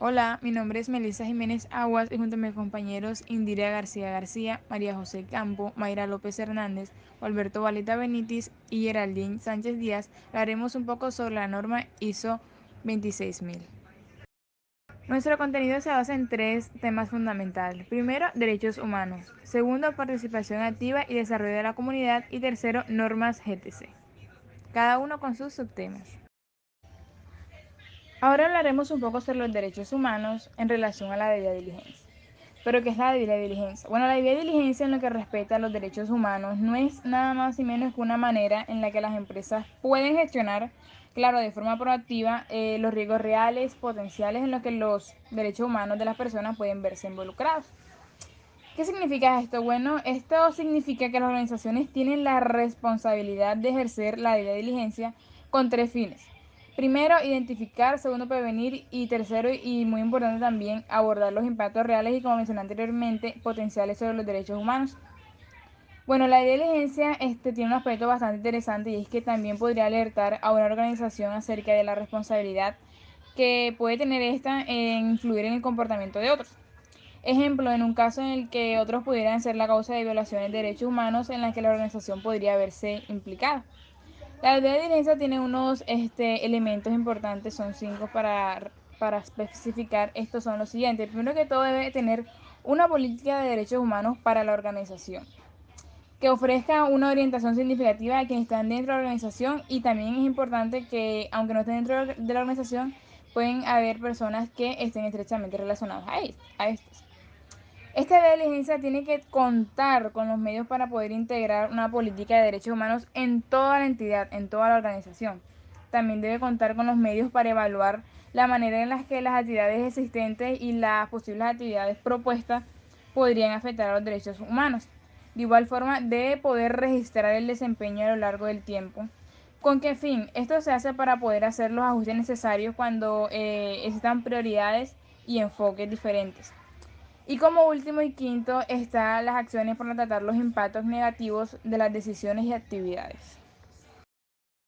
Hola, mi nombre es Melissa Jiménez Aguas y junto a mis compañeros Indira García García, María José Campo, Mayra López Hernández, Alberto Valeta Benitis y Geraldine Sánchez Díaz hablaremos un poco sobre la norma ISO 26000. Nuestro contenido se basa en tres temas fundamentales. Primero, derechos humanos. Segundo, participación activa y desarrollo de la comunidad. Y tercero, normas GTC. Cada uno con sus subtemas. Ahora hablaremos un poco sobre los derechos humanos en relación a la debida diligencia. ¿Pero qué es la debida diligencia? Bueno, la debida diligencia en lo que respecta a los derechos humanos no es nada más y menos que una manera en la que las empresas pueden gestionar, claro, de forma proactiva, los riesgos reales, potenciales en los que los derechos humanos de las personas pueden verse involucrados. ¿Qué significa esto? Bueno, esto significa que las organizaciones tienen la responsabilidad de ejercer la debida diligencia con tres fines. Primero, identificar, segundo, prevenir y tercero, y muy importante también, abordar los impactos reales y, como mencioné anteriormente, potenciales sobre los derechos humanos. Bueno, la diligencia tiene un aspecto bastante interesante y es que también podría alertar a una organización acerca de la responsabilidad que puede tener esta en influir en el comportamiento de otros. Ejemplo, en un caso en el que otros pudieran ser la causa de violaciones de derechos humanos en la que la organización podría verse implicada. La ley de diligencia tiene unos elementos importantes, son cinco para especificar. Estos son los siguientes. Primero que todo, debe tener una política de derechos humanos para la organización, que ofrezca una orientación significativa a quienes están dentro de la organización, y también es importante que, aunque no estén dentro de la organización, pueden haber personas que estén estrechamente relacionadas a estos. Esta ley de diligencia tiene que contar con los medios para poder integrar una política de derechos humanos en toda la entidad, en toda la organización. También debe contar con los medios para evaluar la manera en la que las actividades existentes y las posibles actividades propuestas podrían afectar a los derechos humanos. De igual forma, debe poder registrar el desempeño a lo largo del tiempo. ¿Con qué fin? Esto se hace para poder hacer los ajustes necesarios cuando existan prioridades y enfoques diferentes. Y como último y quinto están las acciones para tratar los impactos negativos de las decisiones y actividades.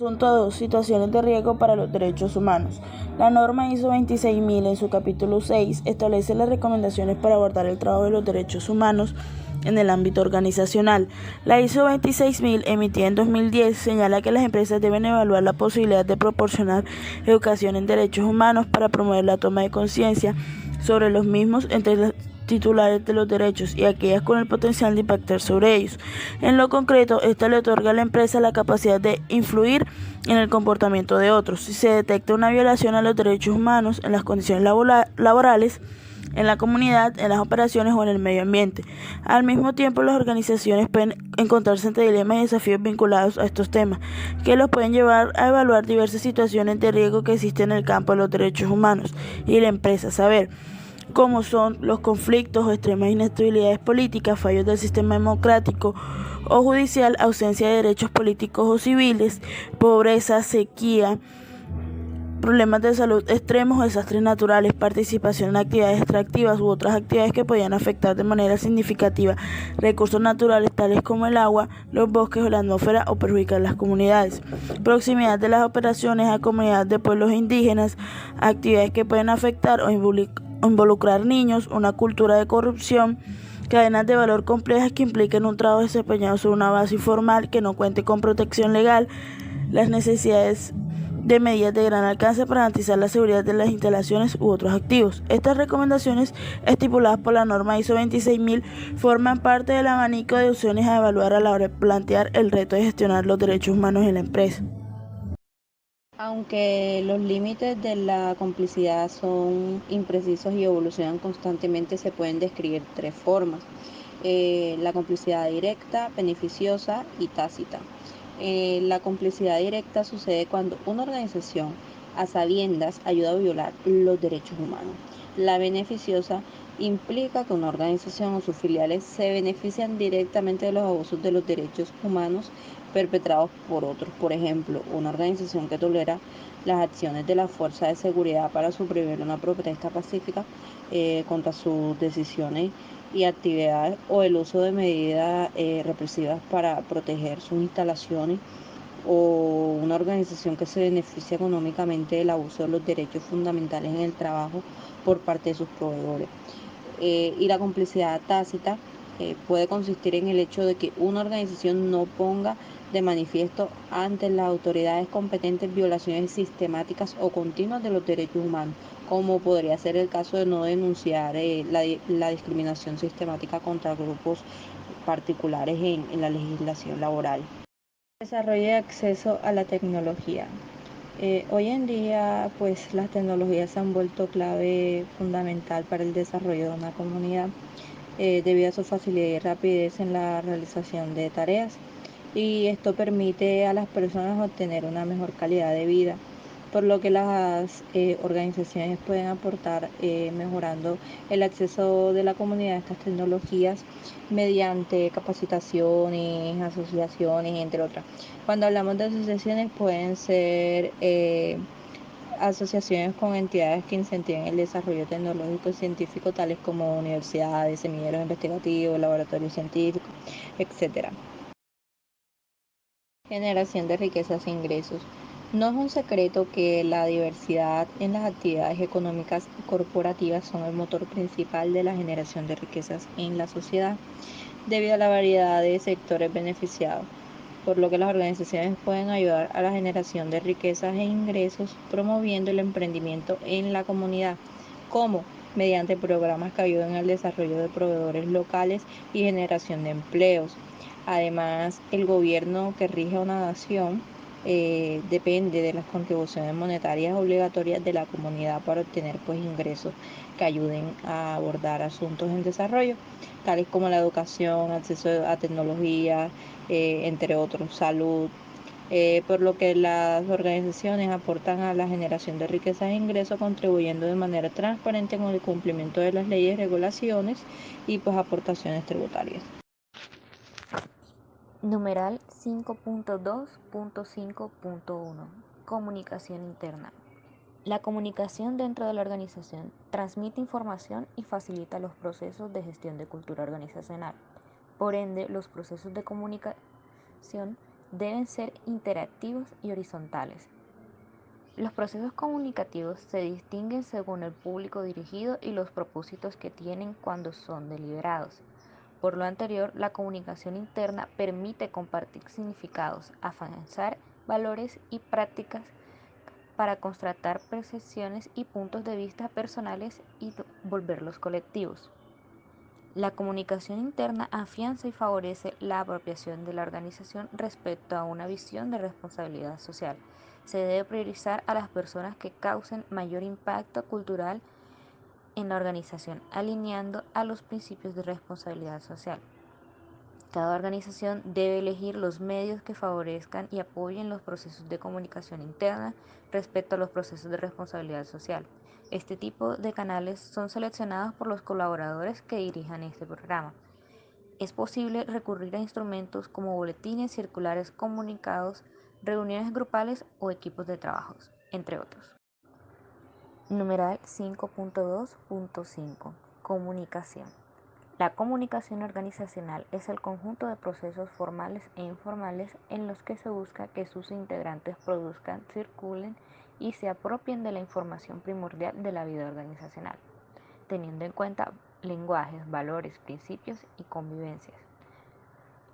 Asunto 2. Situaciones de riesgo para los derechos humanos. La norma ISO 26000 en su capítulo 6 establece las recomendaciones para abordar el trabajo de los derechos humanos en el ámbito organizacional. La ISO 26000, emitida en 2010, señala que las empresas deben evaluar la posibilidad de proporcionar educación en derechos humanos para promover la toma de conciencia sobre los mismos entre las titulares de los derechos y aquellas con el potencial de impactar sobre ellos. En lo concreto, esta le otorga a la empresa la capacidad de influir en el comportamiento de otros. Si se detecta una violación a los derechos humanos en las condiciones laborales, en la comunidad, en las operaciones o en el medio ambiente. Al mismo tiempo, las organizaciones pueden encontrarse ante dilemas y desafíos vinculados a estos temas, que los pueden llevar a evaluar diversas situaciones de riesgo que existen en el campo de los derechos humanos y la empresa. Saber como son los conflictos o extremas inestabilidades políticas, fallos del sistema democrático o judicial, ausencia de derechos políticos o civiles, pobreza, sequía, problemas de salud extremos o desastres naturales, participación en actividades extractivas u otras actividades que podían afectar de manera significativa recursos naturales tales como el agua, los bosques o la atmósfera o perjudicar las comunidades, proximidad de las operaciones a comunidades de pueblos indígenas, actividades que pueden afectar o involucrar niños, una cultura de corrupción, cadenas de valor complejas que impliquen un trabajo desempeñado sobre una base informal que no cuente con protección legal, las necesidades de medidas de gran alcance para garantizar la seguridad de las instalaciones u otros activos. Estas recomendaciones, estipuladas por la norma ISO 26000, forman parte del abanico de opciones a evaluar a la hora de plantear el reto de gestionar los derechos humanos en la empresa. Aunque los límites de la complicidad son imprecisos y evolucionan constantemente, se pueden describir tres formas. La complicidad directa, beneficiosa y tácita. La complicidad directa sucede cuando una organización a sabiendas ayuda a violar los derechos humanos. La beneficiosa implica que una organización o sus filiales se benefician directamente de los abusos de los derechos humanos perpetrados por otros. Por ejemplo, una organización que tolera las acciones de la fuerza de seguridad para suprimir una protesta pacífica contra sus decisiones y actividades, o el uso de medidas represivas para proteger sus instalaciones o una organización que se beneficia económicamente del abuso de los derechos fundamentales en el trabajo por parte de sus proveedores. Y la complicidad tácita puede consistir en el hecho de que una organización no ponga de manifiesto ante las autoridades competentes violaciones sistemáticas o continuas de los derechos humanos, como podría ser el caso de no denunciar la discriminación sistemática contra grupos particulares en la legislación laboral. Desarrollo y acceso a la tecnología. Hoy en día, pues las tecnologías se han vuelto clave fundamental para el desarrollo de una comunidad debido a su facilidad y rapidez en la realización de tareas. Y esto permite a las personas obtener una mejor calidad de vida, por lo que las organizaciones pueden aportar mejorando el acceso de la comunidad a estas tecnologías mediante capacitaciones, asociaciones, entre otras. Cuando hablamos de asociaciones pueden ser asociaciones con entidades que incentiven el desarrollo tecnológico y científico, tales como universidades, semilleros investigativos, laboratorios científicos, etc. Generación de riquezas e ingresos. No es un secreto que la diversidad en las actividades económicas corporativas son el motor principal de la generación de riquezas en la sociedad, debido a la variedad de sectores beneficiados, por lo que las organizaciones pueden ayudar a la generación de riquezas e ingresos promoviendo el emprendimiento en la comunidad, como mediante programas que ayuden al desarrollo de proveedores locales y generación de empleos. Además, el gobierno que rige una nación depende de las contribuciones monetarias obligatorias de la comunidad para obtener pues ingresos que ayuden a abordar asuntos en desarrollo, tales como la educación, acceso a tecnología, entre otros, salud, por lo que las organizaciones aportan a la generación de riquezas e ingresos, contribuyendo de manera transparente con el cumplimiento de las leyes, regulaciones y pues aportaciones tributarias. Numeral 5.2.5.1 Comunicación interna. La comunicación dentro de la organización transmite información y facilita los procesos de gestión de cultura organizacional. Por ende, los procesos de comunicación deben ser interactivos y horizontales. Los procesos comunicativos se distinguen según el público dirigido y los propósitos que tienen cuando son deliberados. Por lo anterior, la comunicación interna permite compartir significados, afianzar valores y prácticas para constatar percepciones y puntos de vista personales y volverlos colectivos. La comunicación interna afianza y favorece la apropiación de la organización respecto a una visión de responsabilidad social. Se debe priorizar a las personas que causen mayor impacto cultural en la organización, alineando a los principios de responsabilidad social. Cada organización debe elegir los medios que favorezcan y apoyen los procesos de comunicación interna respecto a los procesos de responsabilidad social. Este tipo de canales son seleccionados por los colaboradores que dirijan este programa. Es posible recurrir a instrumentos como boletines, circulares, comunicados, reuniones grupales o equipos de trabajo, entre otros. Numeral 5.2.5 Comunicación. La comunicación organizacional es el conjunto de procesos formales e informales en los que se busca que sus integrantes produzcan, circulen y se apropien de la información primordial de la vida organizacional, teniendo en cuenta lenguajes, valores, principios y convivencias.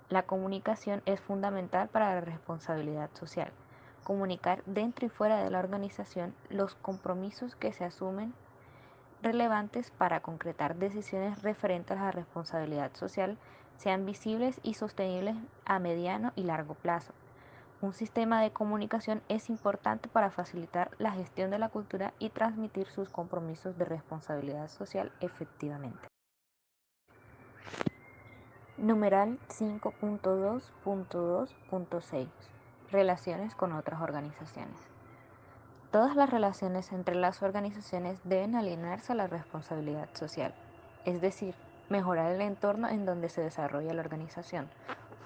La comunicación es fundamental para la responsabilidad social. Comunicar dentro y fuera de la organización los compromisos que se asumen relevantes para concretar decisiones referentes a la responsabilidad social sean visibles y sostenibles a mediano y largo plazo. Un sistema de comunicación es importante para facilitar la gestión de la cultura y transmitir sus compromisos de responsabilidad social efectivamente. Numeral 5.2.2.6 Relaciones con otras organizaciones. Todas las relaciones entre las organizaciones deben alinearse a la responsabilidad social, es decir, mejorar el entorno en donde se desarrolla la organización,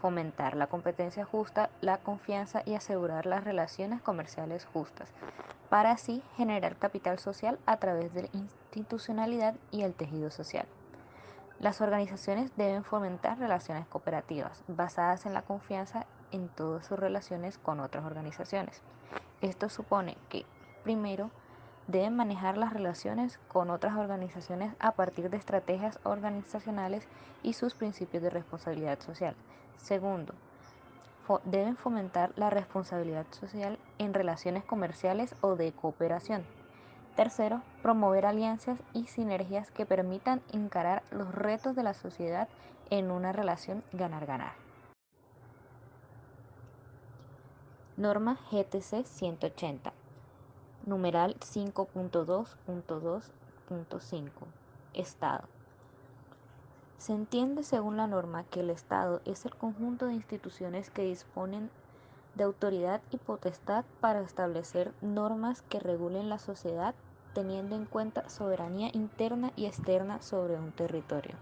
fomentar la competencia justa, la confianza y asegurar las relaciones comerciales justas, para así generar capital social a través de la institucionalidad y el tejido social. Las organizaciones deben fomentar relaciones cooperativas basadas en la confianza en todas sus relaciones con otras organizaciones. Esto supone que, primero, deben manejar las relaciones con otras organizaciones a partir de estrategias organizacionales y sus principios de responsabilidad social. Segundo, deben fomentar la responsabilidad social en relaciones comerciales o de cooperación. Tercero, promover alianzas y sinergias que permitan encarar los retos de la sociedad en una relación ganar-ganar. Norma GTC 180, numeral 5.2.2.5. Estado. Se entiende según la norma que el Estado es el conjunto de instituciones que disponen de autoridad y potestad para establecer normas que regulen la sociedad teniendo en cuenta soberanía interna y externa sobre un territorio.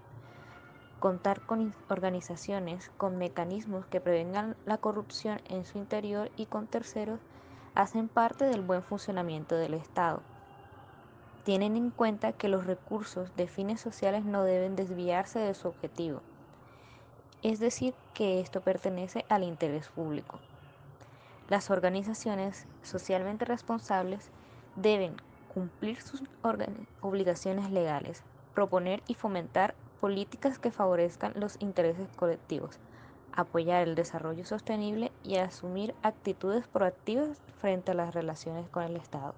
Contar con organizaciones, con mecanismos que prevengan la corrupción en su interior y con terceros, hacen parte del buen funcionamiento del Estado. Tienen en cuenta que los recursos de fines sociales no deben desviarse de su objetivo, es decir, que esto pertenece al interés público. Las organizaciones socialmente responsables deben cumplir sus obligaciones legales, proponer y fomentar políticas que favorezcan los intereses colectivos, apoyar el desarrollo sostenible y asumir actitudes proactivas frente a las relaciones con el Estado.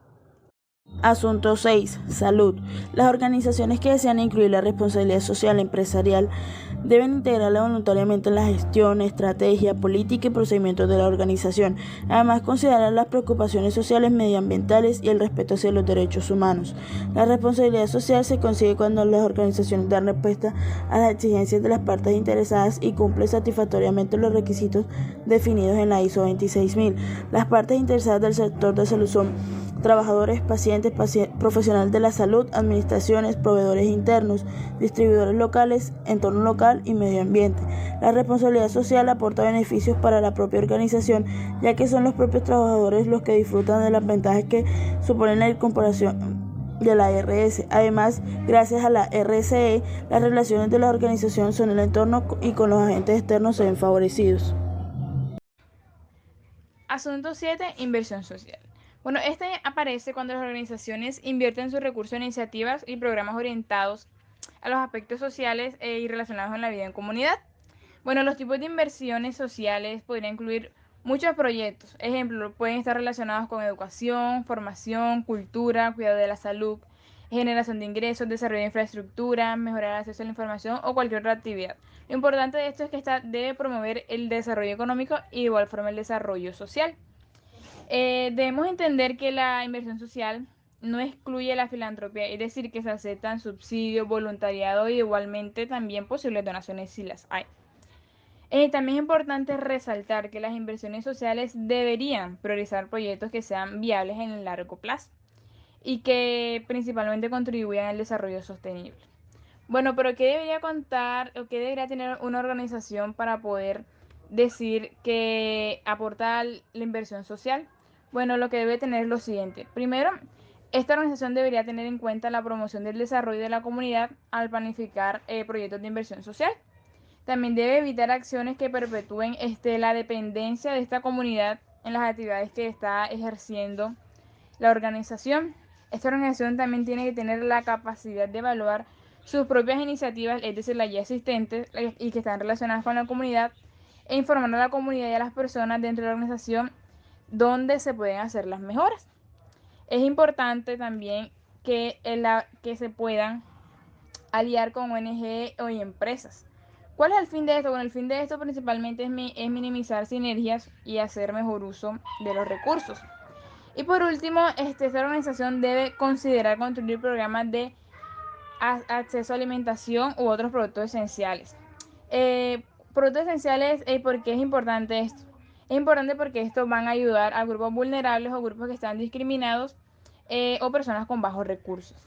Asunto 6. Salud. Las organizaciones que desean incluir la responsabilidad social empresarial deben integrarla voluntariamente en la gestión, estrategia, política y procedimientos de la organización. Además, considerar las preocupaciones sociales, medioambientales y el respeto hacia los derechos humanos. La responsabilidad social se consigue cuando las organizaciones dan respuesta a las exigencias de las partes interesadas y cumplen satisfactoriamente los requisitos definidos en la ISO 26000. Las partes interesadas del sector de salud son trabajadores, pacientes, profesionales de la salud, administraciones, proveedores internos, distribuidores locales, entorno local y medio ambiente. La responsabilidad social aporta beneficios para la propia organización, ya que son los propios trabajadores los que disfrutan de las ventajas que suponen la incorporación de la RS. Además, gracias a la RSE, las relaciones de la organización con el entorno y con los agentes externos se ven favorecidos. Asunto 7. Inversión social. Bueno, este aparece cuando las organizaciones invierten sus recursos en iniciativas y programas orientados a los aspectos sociales y relacionados con la vida en comunidad. Bueno, los tipos de inversiones sociales podrían incluir muchos proyectos. Ejemplo, pueden estar relacionados con educación, formación, cultura, cuidado de la salud, generación de ingresos, desarrollo de infraestructura, mejorar el acceso a la información o cualquier otra actividad. Lo importante de esto es que esta debe promover el desarrollo económico y de igual forma el desarrollo social. Debemos entender que la inversión social no excluye la filantropía, es decir, que se aceptan subsidios, voluntariado y igualmente también posibles donaciones si las hay. También es importante resaltar que las inversiones sociales deberían priorizar proyectos que sean viables en el largo plazo y que principalmente contribuyan al desarrollo sostenible. Bueno, pero ¿qué debería contar o qué debería tener una organización para poder decir que aporta la inversión social? Bueno, lo que debe tener es lo siguiente. Primero, esta organización debería tener en cuenta la promoción del desarrollo de la comunidad al planificar proyectos de inversión social. También debe evitar acciones que perpetúen la dependencia de esta comunidad en las actividades que está ejerciendo la organización. Esta organización también tiene que tener la capacidad de evaluar sus propias iniciativas, es decir, las ya existentes y que están relacionadas con la comunidad, e informar a la comunidad y a las personas dentro de la organización dónde se pueden hacer las mejoras. Es importante también que se puedan aliar con ONG o empresas. ¿Cuál es el fin de esto? Bueno, el fin de esto principalmente es minimizar sinergias y hacer mejor uso de los recursos. Y por último, esta organización debe considerar construir programas de acceso a alimentación u otros productos esenciales. Productos esenciales, ¿por qué es importante esto? Es importante porque estos van a ayudar a grupos vulnerables o grupos que están discriminados o personas con bajos recursos.